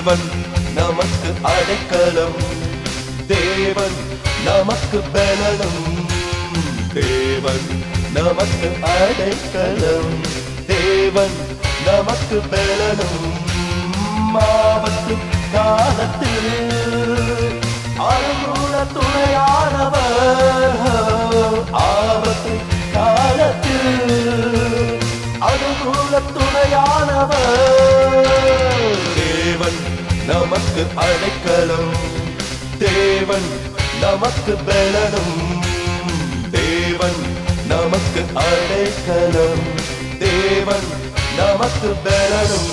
தேவன் நமக்கு அடைக்கலம், தேவன் நமக்கு பலனும், தேவன் நமக்கு அடைக்கலம், தேவன் நமக்கு பலனும். ஆபத்து காலத்தில் அருளுள்ள துணையானவர், ஆபத்து காலத்தில் அருளுள்ள துணையானவர். தேவன் நமக்கு அடைக்கலம், தேவன் நமக்கு பலனும், தேவன் நமக்கு அடைக்கலம், தேவன் நமக்கு பலனும்.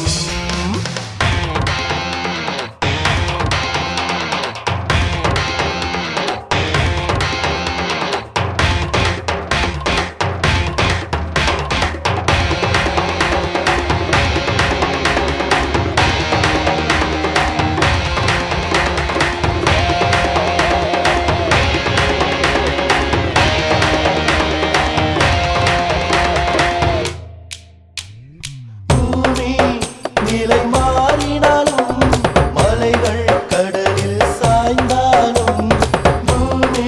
நிலை மாறினாலும் மலைகள் கடலில் சாய்ந்தாலும், பூமி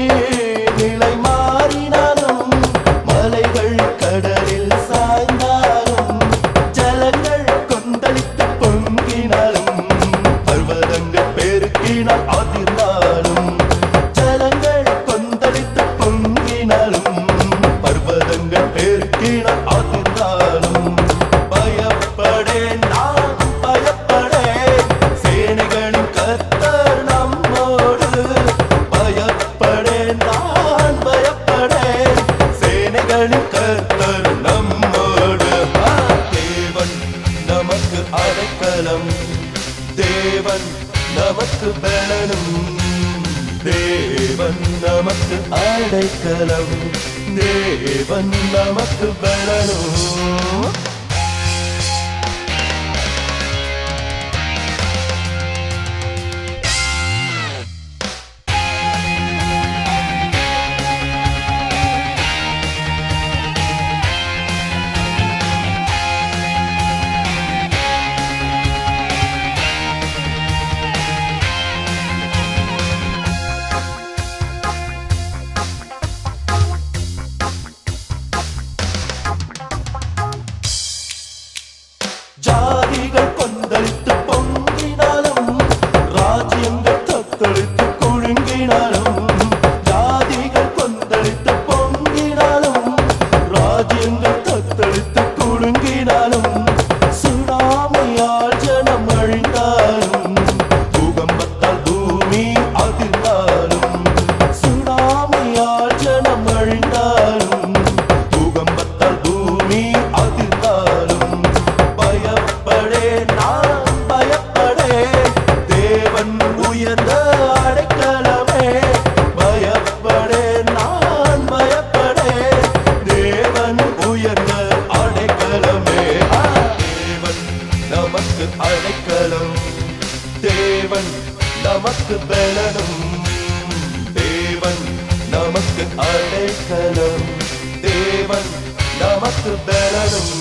நிலை மாறினாலும் மலைகள் கடலில் சாய்ந்தாலும், ஜலங்கள் கொந்தளித்து பொங்கினாலும், பர்வதங்கள் பெருக்கினால் அதிர்ந்தாலும், ஜலங்கள் கொந்தளித்து பொங்கினாலும், பர்வதங்கள் பெருக்கினால் அதிர்ந்தாலும், பயப்படேன் நான் பயப்படேன், சேனைகளின் கர்த்தர் நம்மோடு. பயப்படேன் நான் பயப்படேன், சேனைகளின் கர்த்தர் நம்மோடு. தேவன் நமக்கு அடைக்கலம், தேவன் நமக்கு பலனும், தேவன் நமக்கு அடைக்கலம், தேவன் நமக்கு பலனும். ஜாதிகள் கொந்தளித்து பொங்கினாலும், ராஜ்யங்கள் தத்தளித்து குலுங்கினாலும், ஜாதிகள் கொந்தளித்து பொங்கினாலும், ராஜ்யங்கள் தத்தளித்து குலுங்கினாலும், சுனாமியால் ஜனம் அழிந்தாலும், பூகம்பத்தால் பூமி அதிர்ந்தாலும், சுனாமியால் ஜனம் அழிந்தாலும், பூகம்பத்தால் பூமி அதிர்ந்தாலும், பயப்படேன் நான் பயப்படேன், தேவன் உயர்ந்த அடைக்கலமே. பயப்படேன் நான் பயப்படேன், தேவன் உயர்ந்த அடைக்கலமே. தேவன் நமக்கு அடைக்கலம், தேவன் நமக்கு பலனும், தேவன் நமக்கு அடைக்கலம், தேவன் நமக்கு பலனும்.